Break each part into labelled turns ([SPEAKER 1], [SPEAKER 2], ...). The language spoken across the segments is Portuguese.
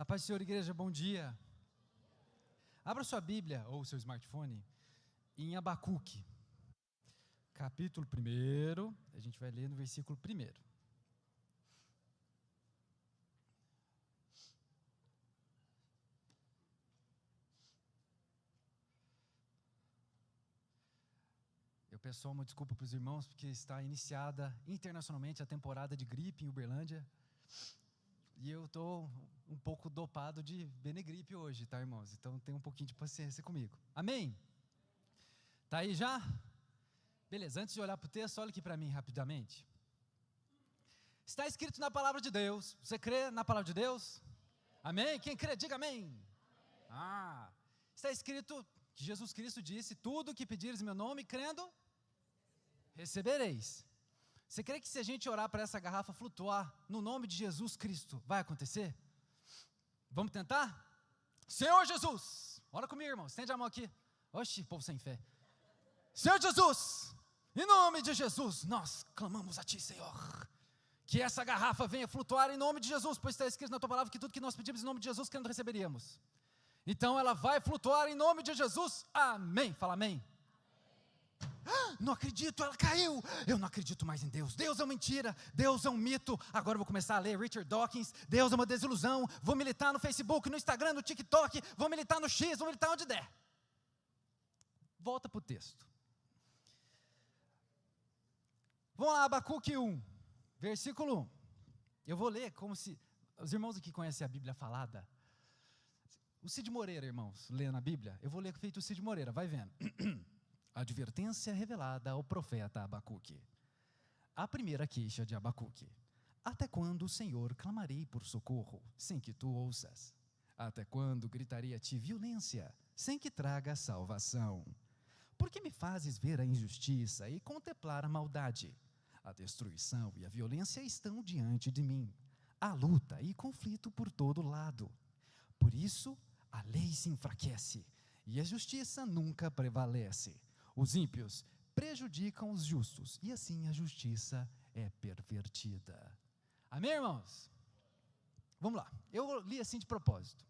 [SPEAKER 1] A paz do Senhor, igreja, bom dia. Abra sua Bíblia ou seu smartphone em Abacuque, capítulo 1, a gente vai ler no versículo 1. Eu peço só uma desculpa para os irmãos, porque está iniciada internacionalmente a temporada de gripe em Uberlândia. E eu estou um pouco dopado de Benegripe hoje, tá, irmãos? Então tem um pouquinho de paciência comigo. Amém? Tá aí já? Beleza, antes de olhar para o texto, olha aqui para mim rapidamente. Está escrito na palavra de Deus. Você crê na palavra de Deus? Amém? Quem crê, diga amém. Está escrito que Jesus Cristo disse: tudo o que pedires em meu nome, crendo, recebereis. Você crê que se a gente orar para essa garrafa flutuar no nome de Jesus Cristo, vai acontecer? Vamos tentar? Senhor Jesus, ora comigo, irmão, estende a mão aqui. Oxi, povo sem fé. Senhor Jesus, em nome de Jesus, nós clamamos a Ti, Senhor, que essa garrafa venha flutuar em nome de Jesus, pois está escrito na Tua palavra que tudo que nós pedimos em nome de Jesus, crendo, receberíamos. Então ela vai flutuar em nome de Jesus, amém. Fala amém. Não acredito, ela caiu. Eu não acredito mais em Deus. Deus é uma mentira, Deus é um mito. Agora eu vou começar a ler Richard Dawkins. Deus é uma desilusão. Vou militar no Facebook, no Instagram, no TikTok. Vou militar no X, vou militar onde der. Volta para o texto. Vamos lá, Abacuque 1, versículo 1. Eu vou ler como se... Os irmãos aqui conhecem a Bíblia falada. O Cid Moreira, irmãos, lê na Bíblia. Eu vou ler feito o Cid Moreira, vai vendo. Advertência revelada ao profeta Abacuque. A primeira queixa de Abacuque. Até quando, Senhor, clamarei por socorro, sem que tu ouças? Até quando gritarei a ti violência, sem que traga salvação? Por que me fazes ver a injustiça e contemplar a maldade? A destruição e a violência estão diante de mim. Há luta e conflito por todo lado. Por isso, a lei se enfraquece e a justiça nunca prevalece. Os ímpios prejudicam os justos, e assim a justiça é pervertida. Amém, irmãos? Vamos lá, eu li assim de propósito.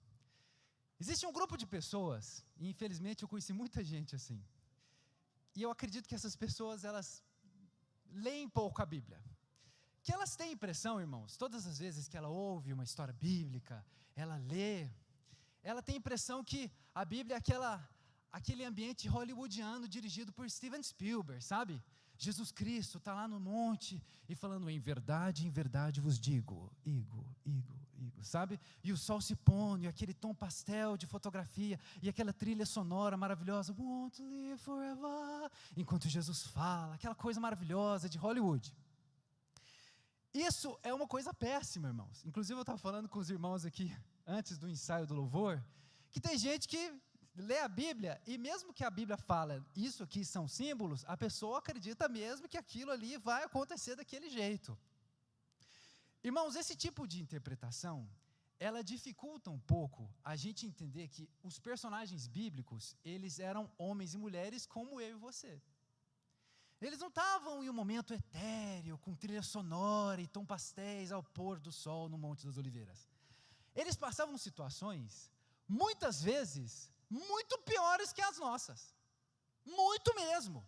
[SPEAKER 1] Existe um grupo de pessoas, e infelizmente eu conheci muita gente assim, e eu acredito que essas pessoas, elas leem pouco a Bíblia. Que elas têm a impressão, irmãos, todas as vezes que ela ouve uma história bíblica, ela lê, ela tem a impressão que a Bíblia é aquele ambiente hollywoodiano dirigido por Steven Spielberg, sabe? Jesus Cristo está lá no monte e falando: em verdade vos digo, igo, sabe? E o sol se pondo, e aquele tom pastel de fotografia, e aquela trilha sonora maravilhosa, want to live forever, enquanto Jesus fala, aquela coisa maravilhosa de Hollywood. Isso é uma coisa péssima, irmãos. Inclusive eu estava falando com os irmãos aqui, antes do ensaio do louvor, que tem gente que lê a Bíblia, e mesmo que a Bíblia fala, isso aqui são símbolos, a pessoa acredita mesmo que aquilo ali vai acontecer daquele jeito. Irmãos, esse tipo de interpretação, ela dificulta um pouco a gente entender que os personagens bíblicos, eles eram homens e mulheres como eu e você. Eles não estavam em um momento etéreo, com trilha sonora e tom pastéis ao pôr do sol no Monte das Oliveiras. Eles passavam situações, muitas vezes, muito piores que as nossas. Muito mesmo.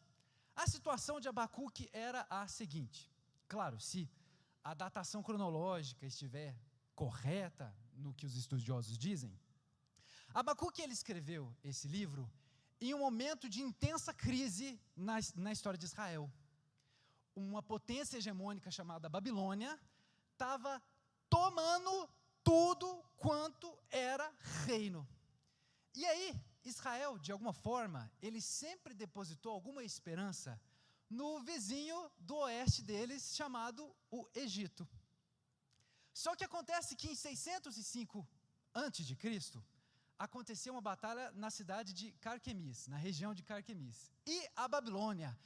[SPEAKER 1] A situação de Abacuque era a seguinte. Claro, se a datação cronológica estiver correta no que os estudiosos dizem, Abacuque, ele escreveu esse livro em um momento de intensa crise na história de Israel. Uma potência hegemônica chamada Babilônia estava tomando tudo quanto era reino. E aí, Israel, de alguma forma, ele sempre depositou alguma esperança no vizinho do oeste deles, chamado o Egito. Só que acontece que em 605 a.C., aconteceu uma batalha na cidade de Carquemis, na região de Carquemis. E a Babilônia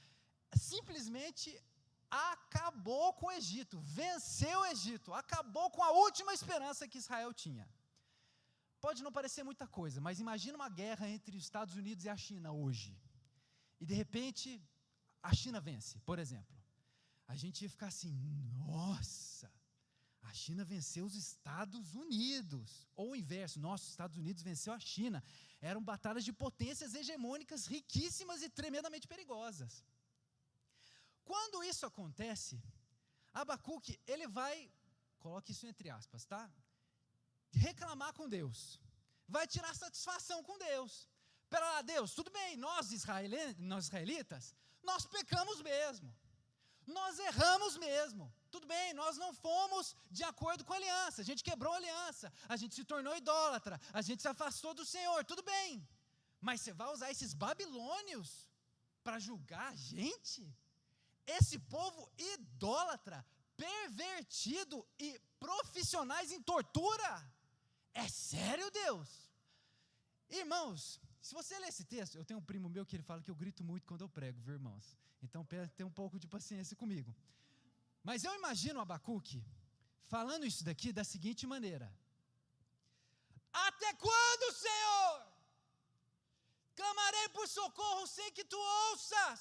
[SPEAKER 1] simplesmente acabou com o Egito, venceu o Egito, acabou com a última esperança que Israel tinha. Pode não parecer muita coisa, mas imagina uma guerra entre os Estados Unidos e a China hoje. E de repente, a China vence, por exemplo. A gente ia ficar assim, nossa, A China venceu os Estados Unidos, ou o inverso, nossos Estados Unidos venceu a China. Eram batalhas de potências hegemônicas riquíssimas e tremendamente perigosas. Quando isso acontece, Abacuque, ele vai, coloque isso entre aspas, tá? Reclamar com Deus, vai tirar satisfação com Deus. Pera lá, Deus, tudo bem, nós israelitas, nós pecamos mesmo, nós erramos mesmo, tudo bem, nós não fomos de acordo com a aliança, a gente quebrou a aliança, a gente se tornou idólatra, a gente se afastou do Senhor, tudo bem, mas você vai usar esses babilônios para julgar a gente? Esse povo idólatra, pervertido e profissionais em tortura? É sério, Deus? Irmãos, se você ler esse texto, eu tenho um primo meu que ele fala que eu grito muito quando eu prego, viu, irmãos? Então tenha um pouco de paciência comigo. Mas eu imagino Abacuque falando isso daqui da seguinte maneira: até quando, Senhor, clamarei por socorro sem que tu ouças?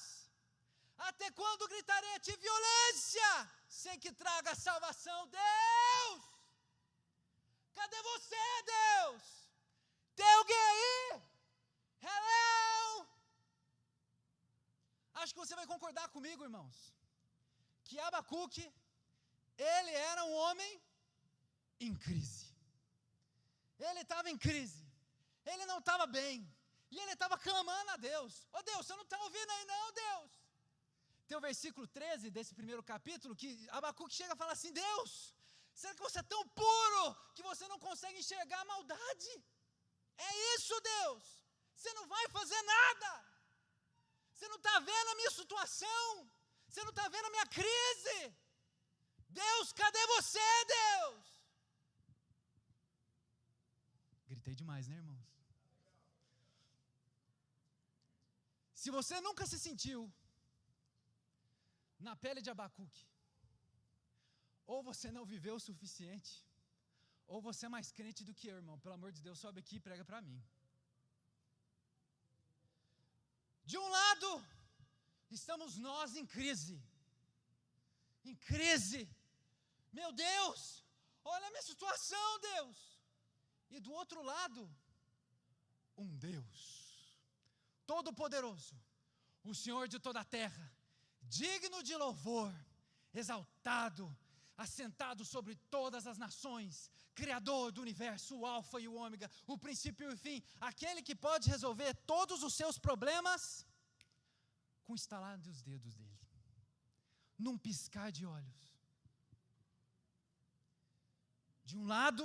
[SPEAKER 1] Até quando gritarei a ti violência sem que traga salvação? Deus, cadê você, Deus? Tem alguém aí? Hello? Acho que você vai concordar comigo, irmãos, que Abacuque, ele era um homem em crise. Ele estava em crise, ele não estava bem, e ele estava clamando a Deus. Ô Deus, você não está ouvindo aí não, Deus? Tem o versículo 13 desse primeiro capítulo, que Abacuque chega a falar assim: Deus, será que você é tão puro que você não consegue enxergar a maldade? É isso, Deus, você não vai fazer nada, você não está vendo a minha situação, você não está vendo a minha crise, Deus, cadê você, Deus? Gritei demais, né, irmãos? Se você nunca se sentiu na pele de Abacuque, ou você não viveu o suficiente, ou você é mais crente do que eu, irmão. Pelo amor de Deus, sobe aqui e prega para mim. De um lado, estamos nós em crise. Em crise. Meu Deus, olha a minha situação, Deus. E do outro lado, um Deus todo-poderoso, o Senhor de toda a terra, digno de louvor, exaltado, assentado sobre todas as nações, Criador do universo, o Alfa e o Ômega, o princípio e o fim, aquele que pode resolver todos os seus problemas com o estalar dos dedos dele, num piscar de olhos. De um lado,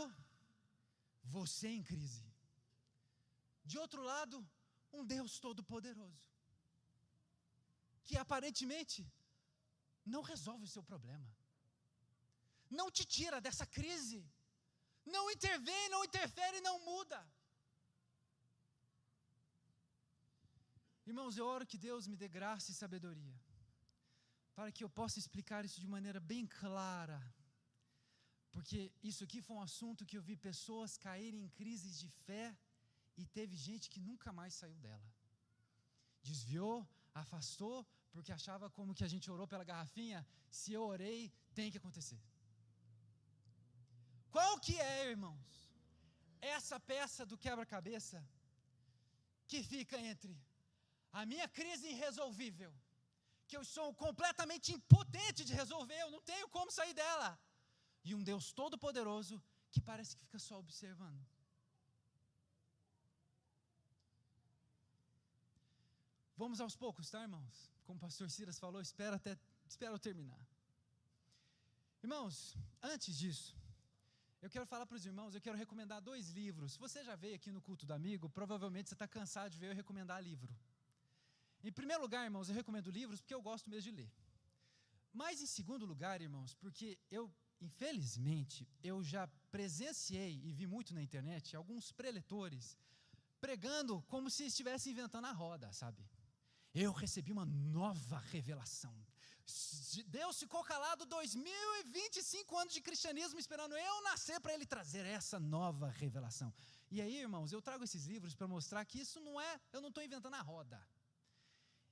[SPEAKER 1] você em crise. De outro lado, um Deus todo-poderoso, que aparentemente não resolve o seu problema, não te tira dessa crise, não intervém, não interfere, não muda. Irmãos, eu oro que Deus me dê graça e sabedoria, para que eu possa explicar isso de maneira bem clara, porque isso aqui foi um assunto que eu vi pessoas caírem em crises de fé, e teve gente que nunca mais saiu dela, desviou, afastou, porque achava como que a gente orou pela garrafinha, se eu orei, tem que acontecer. Qual que é, irmãos, essa peça do quebra-cabeça que fica entre a minha crise irresolvível, que eu sou completamente impotente de resolver, eu não tenho como sair dela, e um Deus todo-poderoso que parece que fica só observando? Vamos aos poucos, tá, irmãos? Como o pastor Silas falou, espera eu terminar. Irmãos, antes disso, eu quero falar para os irmãos, eu quero recomendar 2 livros. Se você já veio aqui no culto do amigo, provavelmente você está cansado de ver eu recomendar livro. Em primeiro lugar, irmãos, eu recomendo livros porque eu gosto mesmo de ler. Mas em segundo lugar, irmãos, porque infelizmente, eu já presenciei e vi muito na internet alguns preletores pregando como se estivessem inventando a roda, sabe? Eu recebi uma nova revelação. Deus ficou calado 2025 anos de cristianismo esperando eu nascer para Ele trazer essa nova revelação. E aí, irmãos, eu trago esses livros para mostrar que isso não é, eu não estou inventando a roda.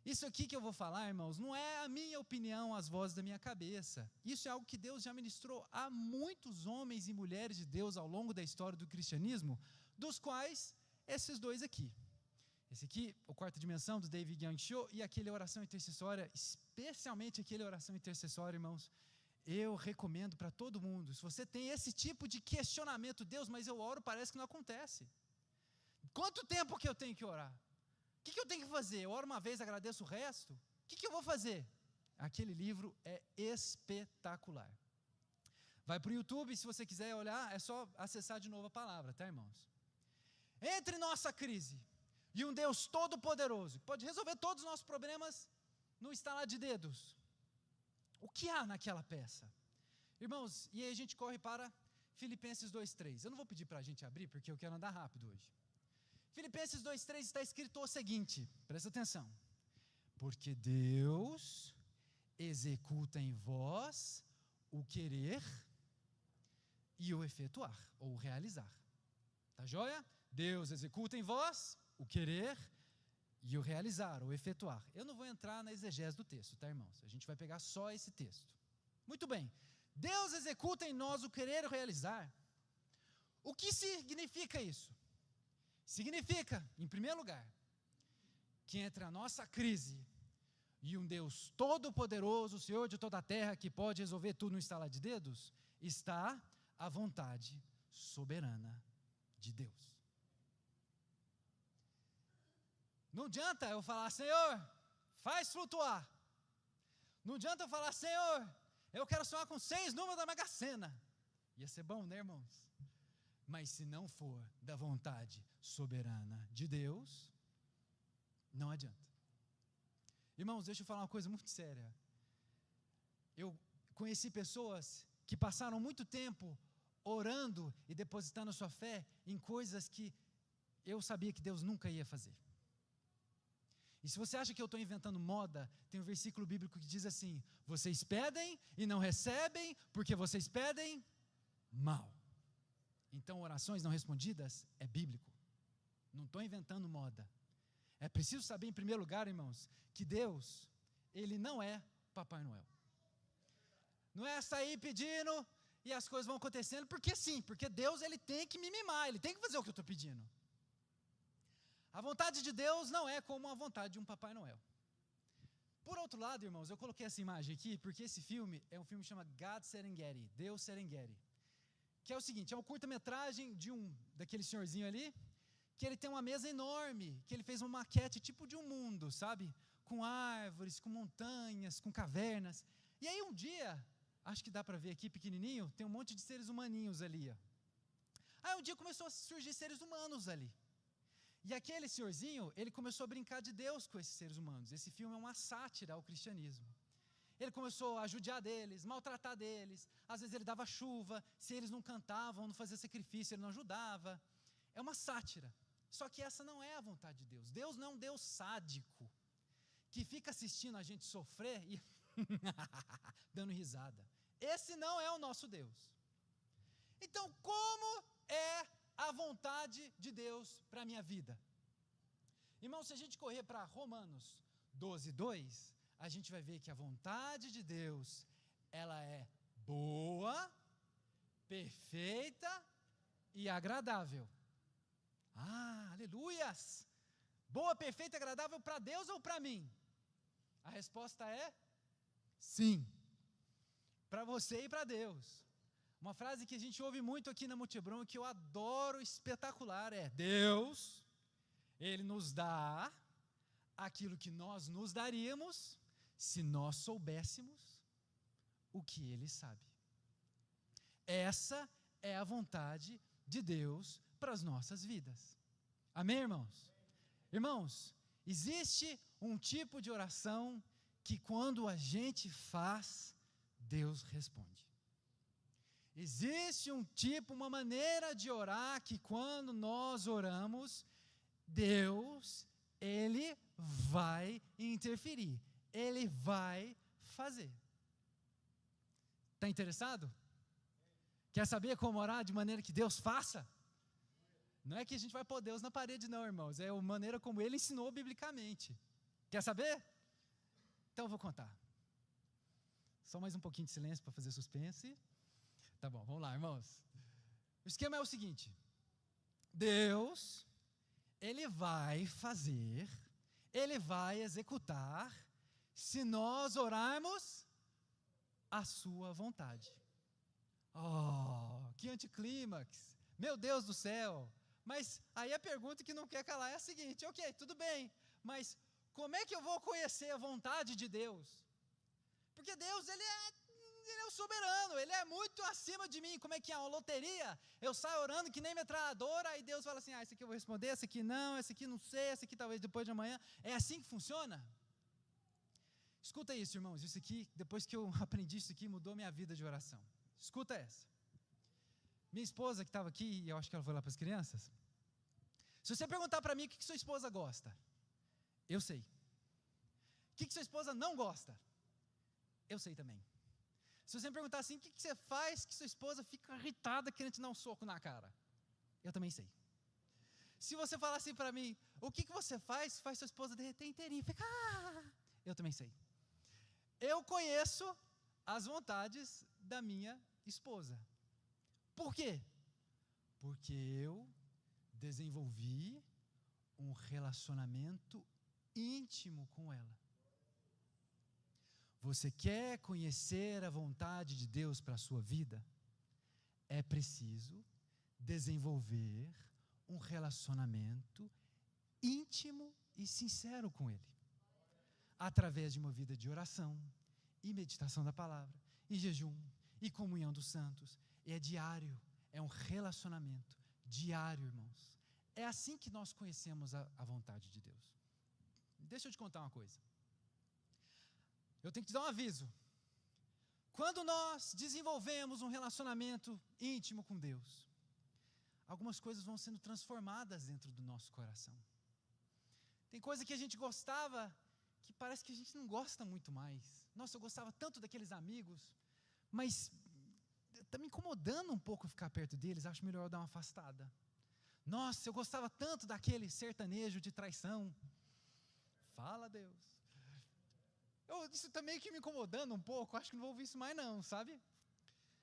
[SPEAKER 1] Isso aqui que eu vou falar, irmãos, não é a minha opinião, as vozes da minha cabeça. Isso é algo que Deus já ministrou a muitos homens e mulheres de Deus ao longo da história do cristianismo, dos quais esses dois aqui. Esse aqui, o Quarta Dimensão, do David Young Cho, e aquele Oração Intercessória, especialmente aquele Oração Intercessória, irmãos, eu recomendo para todo mundo. Se você tem esse tipo de questionamento, Deus, mas eu oro, parece que não acontece. Quanto tempo que eu tenho que orar? O que eu tenho que fazer? Eu oro uma vez, agradeço o resto? O que eu vou fazer? Aquele livro é espetacular. Vai para o YouTube, se você quiser olhar, é só acessar de novo a palavra, tá, irmãos? Entre nossa crise e um Deus todo-poderoso, que pode resolver todos os nossos problemas no estalar de dedos, o que há naquela peça? Irmãos, e aí a gente corre para Filipenses 2:3. Eu não vou pedir para a gente abrir, porque eu quero andar rápido hoje. Filipenses 2:3 está escrito o seguinte, presta atenção. Porque Deus executa em vós o querer e o efetuar, ou o realizar. Tá joia? Deus executa em vós o querer e o realizar, ou efetuar. Eu não vou entrar na exegese do texto, tá, irmãos? A gente vai pegar só esse texto. Muito bem. Deus executa em nós o querer e o realizar. O que significa isso? Significa, em primeiro lugar, que entre a nossa crise e um Deus todo-poderoso, Senhor de toda a terra, que pode resolver tudo no estalar de dedos, está a vontade soberana de Deus. Não adianta eu falar, Senhor, faz flutuar. Não adianta eu falar, Senhor, eu quero sonhar com 6 números da Mega Sena. Ia ser bom, né, irmãos? Mas se não for da vontade soberana de Deus, não adianta. Irmãos, deixa eu falar uma coisa muito séria. Eu conheci pessoas que passaram muito tempo orando e depositando a sua fé em coisas que eu sabia que Deus nunca ia fazer. E se você acha que eu estou inventando moda, tem um versículo bíblico que diz assim: vocês pedem e não recebem, porque vocês pedem mal. Então, orações não respondidas é bíblico. Não estou inventando moda. É preciso saber, em primeiro lugar, irmãos, que Deus, Ele não é Papai Noel. Não é sair pedindo e as coisas vão acontecendo, porque sim, porque Deus, Ele tem que me mimar, Ele tem que fazer o que eu estou pedindo. A vontade de Deus não é como a vontade de um Papai Noel. Por outro lado, irmãos, eu coloquei essa imagem aqui, porque esse filme é um filme que chama God Serengeti, Deus Serengeti. Que é o seguinte, é uma curta-metragem daquele senhorzinho ali, que ele tem uma mesa enorme, que ele fez uma maquete tipo de um mundo, sabe? Com árvores, com montanhas, com cavernas. E aí um dia, acho que dá para ver aqui pequenininho, tem um monte de seres humaninhos ali. Ó. Aí um dia começou a surgir seres humanos ali. E aquele senhorzinho, ele começou a brincar de Deus com esses seres humanos. Esse filme é uma sátira ao cristianismo. Ele começou a judiar deles, maltratar deles. Às vezes ele dava chuva, se eles não cantavam, não faziam sacrifício, ele não ajudava. É uma sátira. Só que essa não é a vontade de Deus. Deus não é um Deus sádico, que fica assistindo a gente sofrer e dando risada. Esse não é o nosso Deus. Então, como é a vontade de Deus para a minha vida? Irmão, se a gente correr para Romanos 12:2, a gente vai ver que a vontade de Deus, ela é boa, perfeita e agradável. Ah, aleluias! Boa, perfeita e agradável para Deus ou para mim? A resposta é sim, para você e para Deus. Uma frase que a gente ouve muito aqui na Multibron, que eu adoro, espetacular, é: Deus, Ele nos dá aquilo que nós nos daríamos se nós soubéssemos o que Ele sabe. Essa é a vontade de Deus para as nossas vidas. Amém, irmãos? Irmãos, existe um tipo de oração que quando a gente faz, Deus responde. Existe um tipo, uma maneira de orar que quando nós oramos, Deus, Ele vai interferir, Ele vai fazer. Está interessado? Quer saber como orar de maneira que Deus faça? Não é que a gente vai pôr Deus na parede não, irmãos, é a maneira como Ele ensinou biblicamente. Quer saber? Então eu vou contar. Só mais um pouquinho de silêncio para fazer suspense. Tá bom, vamos lá, irmãos. O esquema é o seguinte: Deus, Ele vai fazer, Ele vai executar, se nós orarmos a sua vontade. Oh, que anticlímax! Meu Deus do céu! Mas aí a pergunta que não quer calar é a seguinte: ok, tudo bem, mas como é que eu vou conhecer a vontade de Deus? Porque Deus, Ele é o soberano, Ele é muito acima de mim. Como é que é uma loteria? Eu saio orando que nem metralhadora, aí Deus fala assim: esse aqui eu vou responder, esse aqui não, esse aqui não sei, esse aqui talvez depois de amanhã. É assim que funciona? Escuta isso, irmãos, isso aqui, depois que eu aprendi isso aqui, mudou minha vida de oração. Escuta essa. Minha esposa que estava aqui, e eu acho que ela foi lá para as crianças, se você perguntar para mim o que sua esposa gosta, eu sei. O que sua esposa não gosta, eu sei também. Se você me perguntar assim, o que você faz que sua esposa fica irritada querendo te dar um soco na cara, eu também sei. Se você falar assim para mim, o que você faz sua esposa derreter inteirinha, fica, eu também sei. Eu conheço as vontades da minha esposa. Por quê? Porque eu desenvolvi um relacionamento íntimo com ela. Você quer conhecer a vontade de Deus para a sua vida? É preciso desenvolver um relacionamento íntimo e sincero com Ele. Através de uma vida de oração, e meditação da palavra, e jejum, e comunhão dos santos. É diário, é um relacionamento diário, irmãos. É assim que nós conhecemos a vontade de Deus. Deixa eu te contar uma coisa. Eu tenho que te dar um aviso. Quando nós desenvolvemos um relacionamento íntimo com Deus, algumas coisas vão sendo transformadas dentro do nosso coração. Tem coisa que a gente gostava, que parece que a gente não gosta muito mais. Nossa, eu gostava tanto daqueles amigos, mas está me incomodando um pouco ficar perto deles, acho melhor eu dar uma afastada. Nossa, eu gostava tanto daquele sertanejo de traição. Fala, Deus. Isso está meio que me incomodando um pouco, acho que não vou ouvir isso mais não, sabe?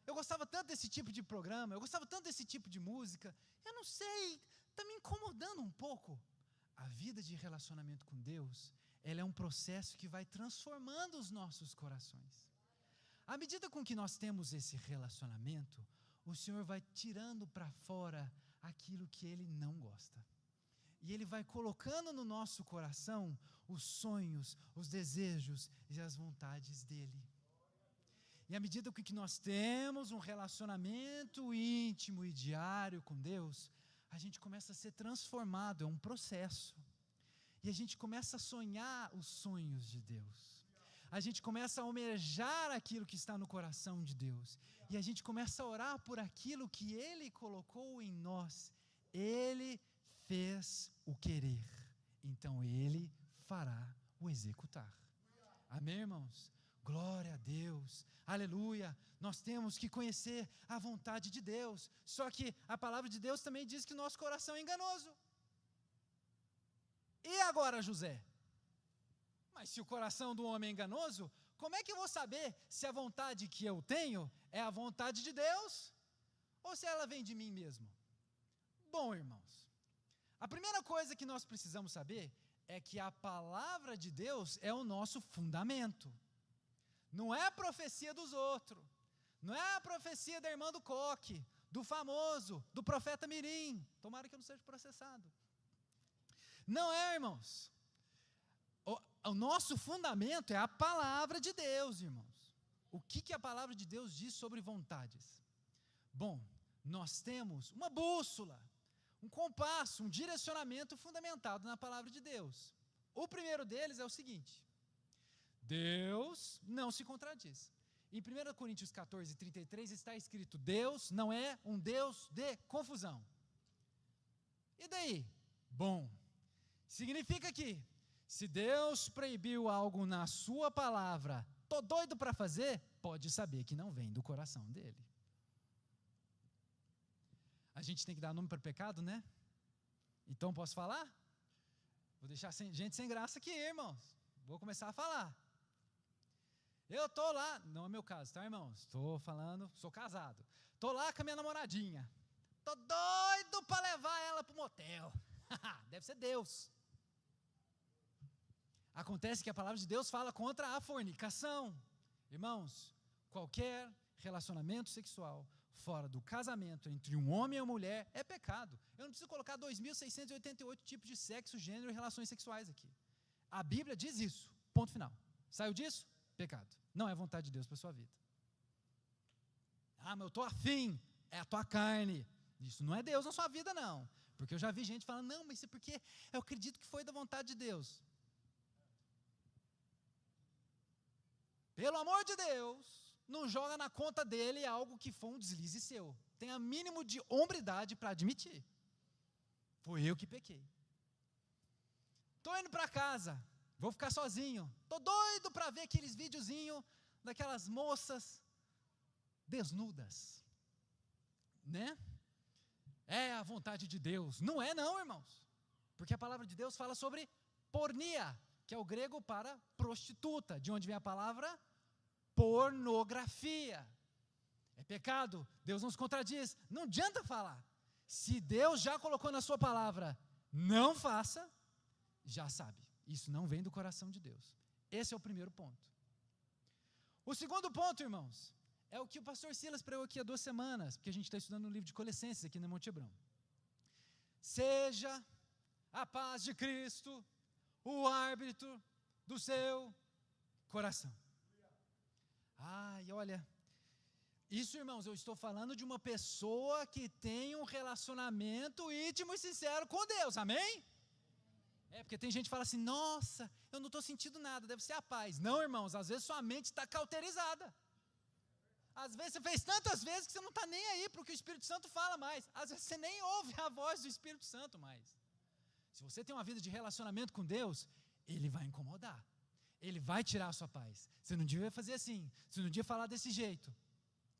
[SPEAKER 1] Eu gostava tanto desse tipo de programa, eu gostava tanto desse tipo de música, eu não sei, está me incomodando um pouco. A vida de relacionamento com Deus, ela é um processo que vai transformando os nossos corações. À medida com que nós temos esse relacionamento, o Senhor vai tirando para fora aquilo que Ele não gosta. E Ele vai colocando no nosso coração os sonhos, os desejos e as vontades dEle. E à medida com que nós temos um relacionamento íntimo e diário com Deus, a gente começa a ser transformado, é um processo. E a gente começa a sonhar os sonhos de Deus. A gente começa a almejar aquilo que está no coração de Deus. E a gente começa a orar por aquilo que Ele colocou em nós. Ele fez o querer, então Ele fará o executar. Amém, irmãos? Glória a Deus, aleluia. Nós temos que conhecer a vontade de Deus. Só que a palavra de Deus também diz que o nosso coração é enganoso. E agora, José? Mas se o coração do homem é enganoso, como é que eu vou saber se a vontade que eu tenho é a vontade de Deus ou se ela vem de mim mesmo? Bom, irmãos, a primeira coisa que nós precisamos saber é que a palavra de Deus é o nosso fundamento. Não é a profecia dos outros, não é a profecia da irmã do Coque, do famoso, do profeta Mirim. Tomara que eu não seja processado. Não é, irmãos. O nosso fundamento é a palavra de Deus, irmãos. O que a palavra de Deus diz sobre vontades? Bom, nós temos uma bússola, um compasso, um direcionamento fundamentado na palavra de Deus. O primeiro deles é o seguinte: Deus não se contradiz. Em 1 Coríntios 14, 33 está escrito: Deus não é um Deus de confusão. E daí? Bom, significa que se Deus proibiu algo na sua palavra, tô doido para fazer, pode saber que não vem do coração dele. A gente tem que dar nome para o pecado, né? Então posso falar? Vou deixar gente sem graça aqui, irmãos. vou começar a falar. Eu tô lá, não é meu caso, tá, irmãos? Estou falando, sou casado. Tô lá com a minha namoradinha. Tô doido para levar ela pro motel. Deve ser Deus. Acontece que a palavra de Deus fala contra a fornicação. Irmãos, qualquer relacionamento sexual fora do casamento entre um homem e uma mulher é pecado. Eu não preciso colocar 2.688 tipos de sexo, gênero e relações sexuais aqui. A Bíblia diz isso, ponto final. Saiu disso? Pecado. Não é vontade de Deus para a sua vida. Ah, mas eu estou afim, é a tua carne. Isso não é Deus na sua vida, não. Porque eu já vi gente falando, não, mas isso é porque eu acredito que foi da vontade de Deus. Pelo amor de Deus, não joga na conta dele algo que foi um deslize seu. Tenha mínimo de hombridade para admitir. Foi eu que pequei. Estou indo para casa, vou ficar sozinho. Estou doido para ver aqueles videozinhos daquelas moças desnudas. Né? É a vontade de Deus. Não é não, irmãos. Porque a palavra de Deus fala sobre pornia, que é o grego para prostituta, de onde vem a palavra pornografia. É pecado, Deus nos contradiz, não adianta falar. Se Deus já colocou na sua palavra, não faça, já sabe, isso não vem do coração de Deus. Esse é o primeiro ponto. O segundo ponto, irmãos, é o que o pastor Silas pregou aqui há 2 semanas, porque a gente está estudando um livro de Colossenses aqui na Monte Hebrão. Seja a paz de Cristo o árbitro do seu coração. Ai, olha, isso, irmãos, eu estou falando de uma pessoa que tem um relacionamento íntimo e sincero com Deus, amém? É, porque tem gente que fala assim, nossa, eu não estou sentindo nada, deve ser a paz. Não, irmãos, às vezes sua mente está cauterizada. Às vezes você fez tantas vezes que você não está nem aí para o que o Espírito Santo fala mais. Às vezes você nem ouve a voz do Espírito Santo mais. Se você tem uma vida de relacionamento com Deus, Ele vai incomodar. Ele vai tirar a sua paz. Você não devia fazer assim, você não devia falar desse jeito.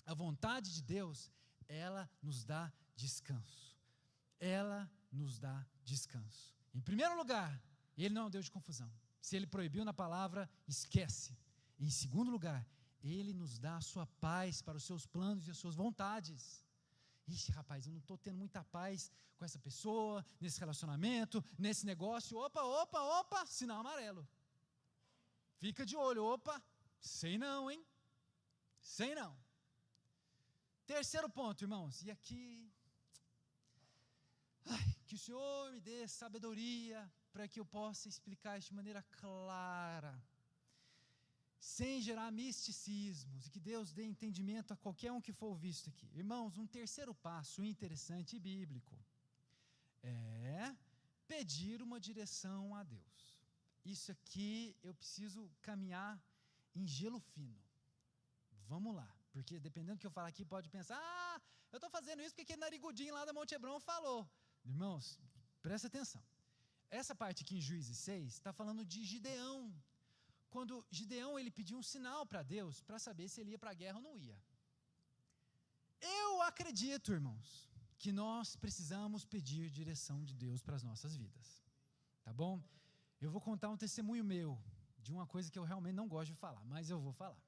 [SPEAKER 1] A vontade de Deus, ela nos dá descanso. Ela nos dá descanso. Em primeiro lugar, Ele não é um Deus de confusão. Se Ele proibiu na palavra, esquece. Em segundo lugar, Ele nos dá a sua paz para os seus planos e as suas vontades. Ixi, rapaz, eu não estou tendo muita paz com essa pessoa, nesse relacionamento, nesse negócio. Opa, sinal amarelo. Fica de olho, opa, sei não, hein? Sei não. Terceiro ponto, irmãos, e aqui, que o Senhor me dê sabedoria para que eu possa explicar isso de maneira clara, sem gerar misticismos, e que Deus dê entendimento a qualquer um que for visto aqui. Irmãos, um terceiro passo interessante e bíblico é pedir uma direção a Deus. Isso aqui eu preciso caminhar em gelo fino. Vamos lá, porque dependendo do que eu falar aqui, pode pensar, eu estou fazendo isso porque aquele narigudinho lá da Monte Hebrão falou. Irmãos, presta atenção. Essa parte aqui em Juízes 6 está falando de Gideão. Quando Gideão ele pediu um sinal para Deus, para saber se ele ia para a guerra ou não ia. Eu acredito, irmãos, que nós precisamos pedir direção de Deus para as nossas vidas. Tá bom? Eu vou contar um testemunho meu, de uma coisa que eu realmente não gosto de falar, mas eu vou falar.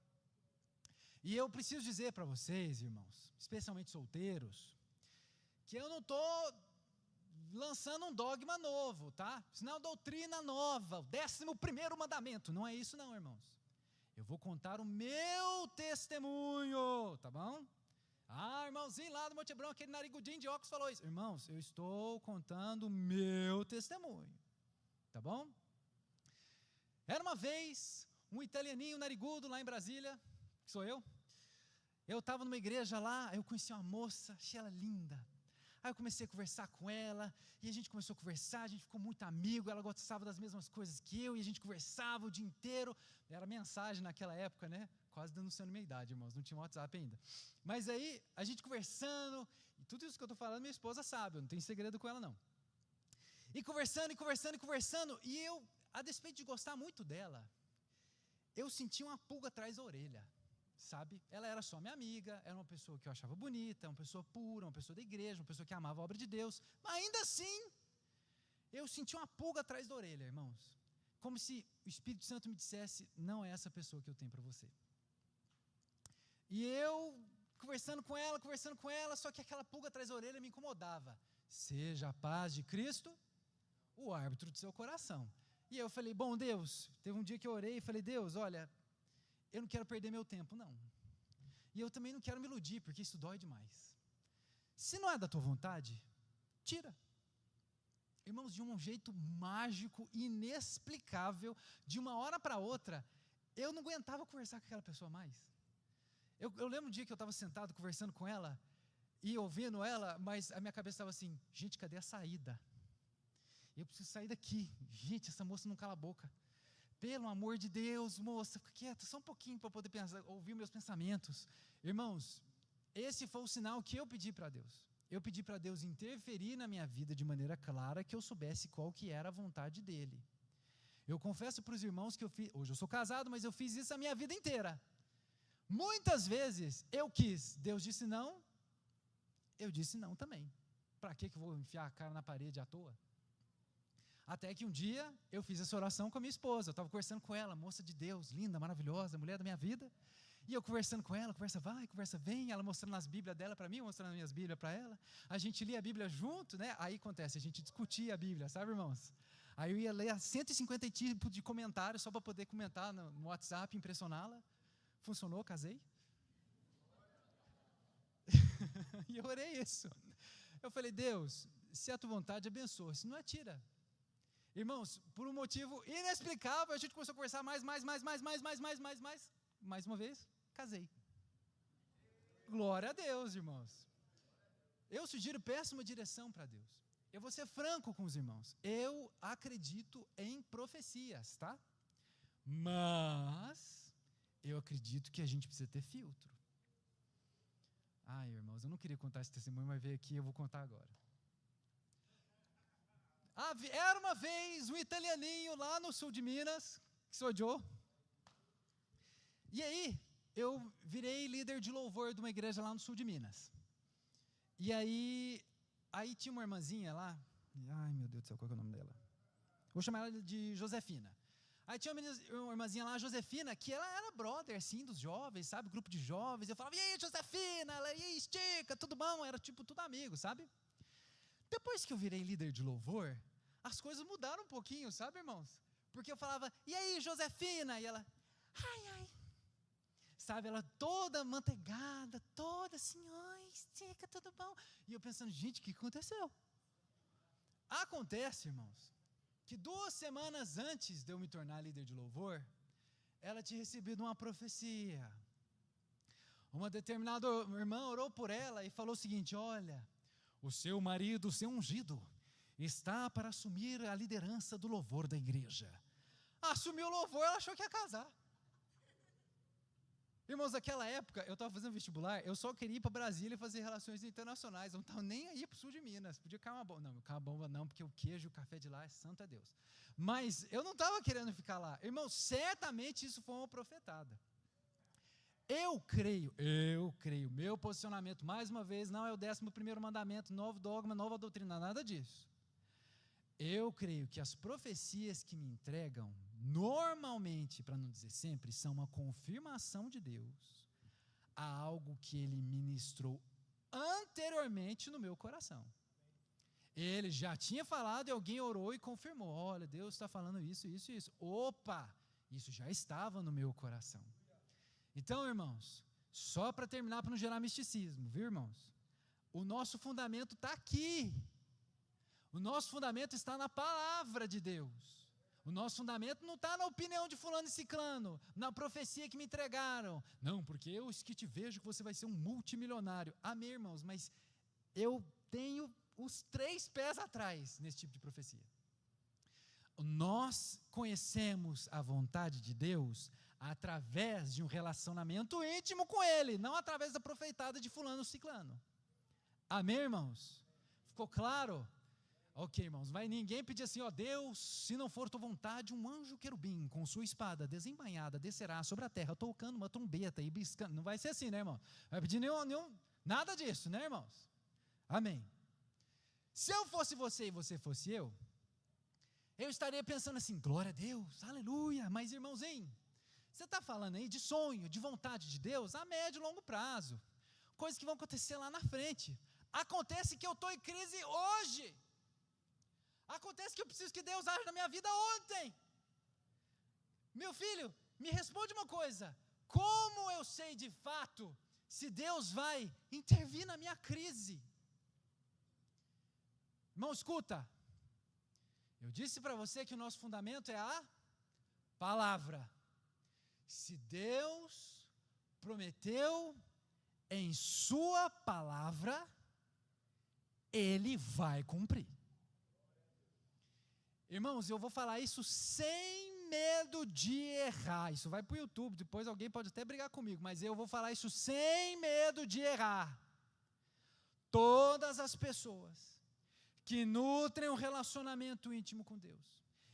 [SPEAKER 1] E eu preciso dizer para vocês, irmãos, especialmente solteiros, que eu não estou lançando um dogma novo, tá? Isso não é uma doutrina nova, o 11º mandamento, não é isso não, irmãos. Eu vou contar o meu testemunho, tá bom? Irmãozinho lá do Monte Hebrão, aquele narigudinho de óculos falou isso. Irmãos, eu estou contando o meu testemunho, tá bom? Era uma vez um italianinho narigudo lá em Brasília, que sou eu. Eu estava numa igreja lá, eu conheci uma moça, achei ela linda. Aí eu comecei a conversar com ela, e a gente começou a conversar, a gente ficou muito amigo, ela gostava das mesmas coisas que eu, e a gente conversava o dia inteiro. Era mensagem naquela época, né? Quase denunciando minha idade, irmãos, não tinha WhatsApp ainda. Mas aí, a gente conversando, e tudo isso que eu estou falando, minha esposa sabe, eu não tenho segredo com ela não. E conversando, e eu, a despeito de gostar muito dela, eu senti uma pulga atrás da orelha. Sabe, ela era só minha amiga, era uma pessoa que eu achava bonita, uma pessoa pura, uma pessoa da igreja, uma pessoa que amava a obra de Deus, mas ainda assim, eu senti uma pulga atrás da orelha, irmãos, como se o Espírito Santo me dissesse, não é essa pessoa que eu tenho para você. E eu, conversando com ela, só que aquela pulga atrás da orelha me incomodava. Seja a paz de Cristo o árbitro do seu coração. E eu falei, bom Deus, teve um dia que eu orei e falei, Deus, olha, eu não quero perder meu tempo, não. E eu também não quero me iludir, porque isso dói demais. Se não é da tua vontade, tira. Irmãos, de um jeito mágico, inexplicável, de uma hora para outra, eu não aguentava conversar com aquela pessoa mais. Eu lembro um dia que eu estava sentado conversando com ela, e ouvindo ela, mas a minha cabeça estava assim, gente, cadê a saída? Eu preciso sair daqui. Gente, essa moça não cala a boca. Pelo amor de Deus, moça, fica quieta, só um pouquinho para poder pensar, ouvir meus pensamentos. Irmãos, esse foi o sinal que eu pedi para Deus. Eu pedi para Deus interferir na minha vida de maneira clara, que eu soubesse qual que era a vontade dEle. Eu confesso para os irmãos que hoje eu sou casado, mas eu fiz isso a minha vida inteira. Muitas vezes eu quis, Deus disse não, eu disse não também. Para que eu vou enfiar a cara na parede à toa? Até que um dia eu fiz essa oração com a minha esposa. Eu estava conversando com ela, moça de Deus, linda, maravilhosa, mulher da minha vida. E eu conversando com ela, conversa vai, conversa vem, ela mostrando as Bíblias dela para mim, mostrando as minhas Bíblias para ela. A gente lia a Bíblia junto, né? Aí acontece, a gente discutia a Bíblia, sabe, irmãos? Aí eu ia ler 150 tipos de comentários só para poder comentar no WhatsApp, impressioná-la. Funcionou, casei. E eu orei isso. Eu falei, Deus, se é a tua vontade, abençoa, se não é, tira. Irmãos, por um motivo inexplicável, a gente começou a conversar mais uma vez, casei. Glória a Deus, irmãos. Eu sugiro, peço uma direção para Deus. Eu vou ser franco com os irmãos. Eu acredito em profecias, tá? Mas eu acredito que a gente precisa ter filtro. Ai, irmãos, eu não queria contar esse testemunho, mas veio aqui e eu vou contar agora. Era uma vez um italianinho lá no sul de Minas, que sou Joe. E aí, eu virei líder de louvor de uma igreja lá no sul de Minas. E aí tinha uma irmãzinha lá, ai meu Deus do céu, qual é o nome dela? Vou chamar ela de Josefina. Aí tinha uma irmãzinha lá, Josefina, que ela era brother, assim, dos jovens, sabe, grupo de jovens. Eu falava, e aí, Josefina? Ela, e aí, estica, tudo bom? Era tipo tudo amigo, sabe? Depois que eu virei líder de louvor, as coisas mudaram um pouquinho, sabe, irmãos? Porque eu falava, e aí, Josefina? E ela, ai. Sabe, ela toda manteigada, toda assim, ai, estica, tudo bom? E eu pensando, gente, o que aconteceu? Acontece, irmãos, que 2 semanas antes de eu me tornar líder de louvor, ela tinha recebido uma profecia. Uma determinada irmã orou por ela e falou o seguinte, olha, o seu marido, o seu ungido, está para assumir a liderança do louvor da igreja. Assumiu o louvor, ela achou que ia casar. Irmãos, naquela época, eu estava fazendo vestibular, eu só queria ir para Brasília e fazer relações internacionais, eu não estava nem aí para o sul de Minas, podia cair uma bomba, não, cair uma bomba não, porque o queijo e o café de lá é santo a Deus. Mas eu não estava querendo ficar lá. Irmãos, certamente isso foi uma profetada. Eu creio, meu posicionamento, mais uma vez, não é o 11º mandamento, novo dogma, nova doutrina, nada disso. Eu creio que as profecias que me entregam, normalmente, para não dizer sempre, são uma confirmação de Deus a algo que Ele ministrou anteriormente no meu coração. Ele já tinha falado e alguém orou e confirmou, olha, Deus está falando isso. Opa, isso já estava no meu coração. Então, irmãos, só para terminar, para não gerar misticismo, viu, irmãos? O nosso fundamento está aqui. O nosso fundamento está na palavra de Deus. O nosso fundamento não está na opinião de fulano e ciclano, na profecia que me entregaram. Não, porque eu que te vejo que você vai ser um multimilionário. Amém, irmãos, mas eu tenho os 3 pés atrás nesse tipo de profecia. Nós conhecemos a vontade de Deus através de um relacionamento íntimo com Ele, não através da profetada de fulano e ciclano. Amém, irmãos? Ficou claro? Ok, irmãos, vai ninguém pedir assim, ó, Deus, se não for tua vontade, um anjo querubim com sua espada desembainhada descerá sobre a terra, tocando uma trombeta e biscando. Não vai ser assim, né, irmão? Vai pedir nada disso, né, irmãos? Amém. Se eu fosse você e você fosse eu eu estaria pensando assim, glória a Deus, aleluia. Mas irmãozinho, você está falando aí de sonho, de vontade de Deus a médio e longo prazo, coisas que vão acontecer lá na frente. Acontece que eu estou em crise hoje, acontece que eu preciso que Deus age na minha vida ontem. Meu filho, me responde uma coisa, como eu sei de fato se Deus vai intervir na minha crise? Irmão, escuta, eu disse para você que o nosso fundamento é a palavra. Se Deus prometeu em sua palavra, Ele vai cumprir. Irmãos, eu vou falar isso sem medo de errar. Isso vai para o YouTube, depois alguém pode até brigar comigo, mas eu vou falar isso sem medo de errar. Todas as pessoas que nutrem um relacionamento íntimo com Deus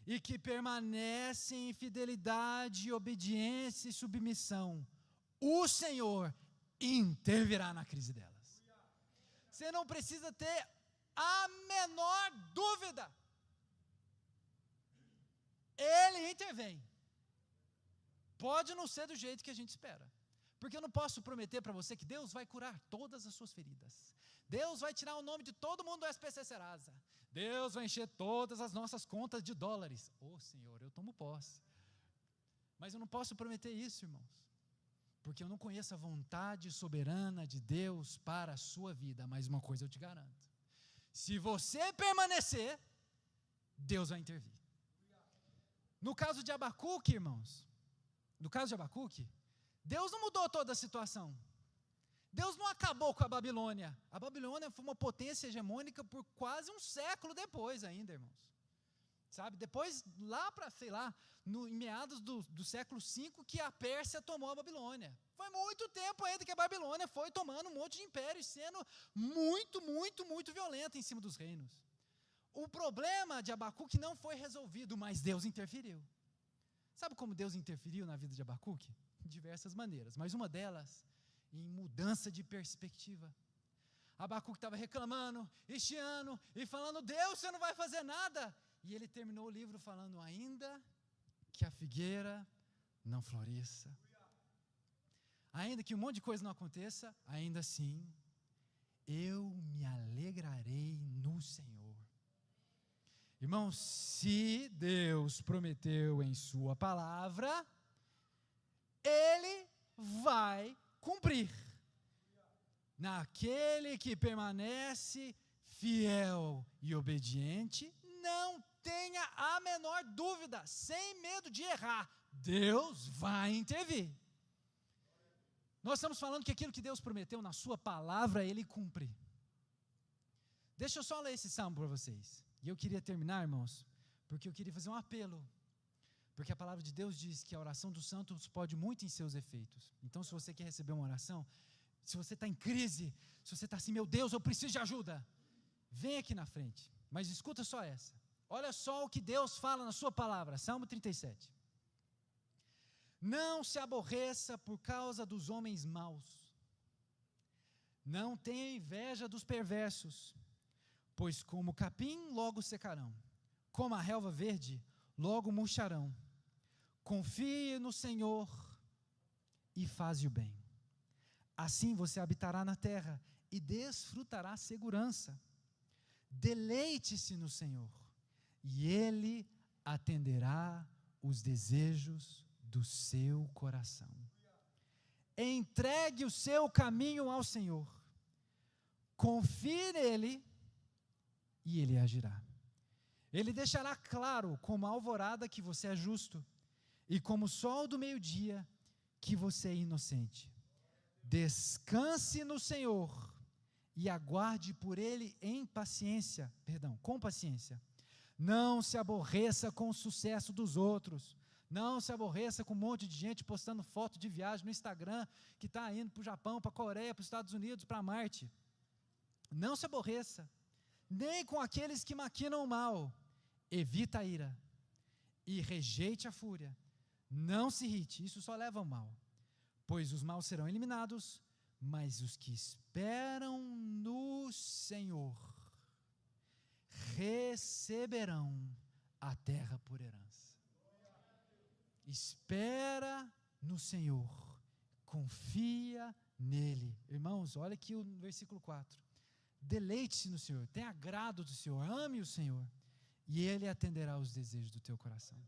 [SPEAKER 1] e que permanecem em fidelidade, obediência e submissão, o Senhor intervirá na crise delas. Você não precisa ter a menor dúvida. Ele intervém. Pode não ser do jeito que a gente espera, porque eu não posso prometer para você que Deus vai curar todas as suas feridas, Deus vai tirar o nome de todo mundo do SPC Serasa, Deus vai encher todas as nossas contas de dólares. Senhor, eu tomo posse, mas eu não posso prometer isso, irmãos, porque eu não conheço a vontade soberana de Deus para a sua vida. Mas uma coisa eu te garanto, se você permanecer, Deus vai intervir. No caso de Abacuque, irmãos, no caso de Abacuque, Deus não mudou toda a situação. Deus não acabou com a Babilônia. A Babilônia foi uma potência hegemônica por quase um século depois ainda, irmãos. Sabe, depois, lá para, sei lá, em meados do século V, que a Pérsia tomou a Babilônia. Foi muito tempo ainda que a Babilônia foi tomando um monte de império e sendo muito, muito, muito violenta em cima dos reinos. O problema de Abacuque não foi resolvido, mas Deus interferiu. Sabe como Deus interferiu na vida de Abacuque? De diversas maneiras, mas uma delas, em mudança de perspectiva. Abacuque estava reclamando, chiando e falando, Deus, você não vai fazer nada. E ele terminou o livro falando, ainda que a figueira não floresça, ainda que um monte de coisa não aconteça, ainda assim, eu me alegrarei no Senhor. Irmãos, se Deus prometeu em sua palavra, Ele vai cumprir. Naquele que permanece fiel e obediente, não tenha a menor dúvida, sem medo de errar, Deus vai intervir. Nós estamos falando que aquilo que Deus prometeu na sua palavra, Ele cumpre. Deixa eu só ler esse salmo para vocês. E eu queria terminar, irmãos, porque eu queria fazer um apelo. Porque a palavra de Deus diz que a oração dos santos pode muito em seus efeitos. Então, se você quer receber uma oração, se você está em crise, se você está assim, meu Deus, eu preciso de ajuda, vem aqui na frente. Mas escuta só essa. Olha só o que Deus fala na sua palavra, Salmo 37. Não se aborreça por causa dos homens maus. Não tenha inveja dos perversos, pois como o capim logo secarão, como a relva verde logo murcharão. Confie no Senhor e faze o bem. Assim você habitará na terra e desfrutará segurança. Deleite-se no Senhor e Ele atenderá os desejos do seu coração. Entregue o seu caminho ao Senhor. Confie nele e Ele agirá. Ele deixará claro como a alvorada que você é justo e como o sol do meio-dia que você é inocente. Descanse no Senhor e aguarde por Ele com paciência. Não se aborreça com o sucesso dos outros. Não se aborreça com um monte de gente postando foto de viagem no Instagram, que está indo para o Japão, para a Coreia, para os Estados Unidos, para Marte. Não se aborreça, nem com aqueles que maquinam o mal. Evita a ira e rejeite a fúria. Não se irrite, isso só leva ao mal. Pois os maus serão eliminados, mas os que esperam no Senhor receberão a terra por herança. Espera no Senhor, confia nele. Irmãos, olha aqui o versículo 4. Deleite-se no Senhor, tenha agrado do Senhor, ame o Senhor, e ele atenderá os desejos do teu coração.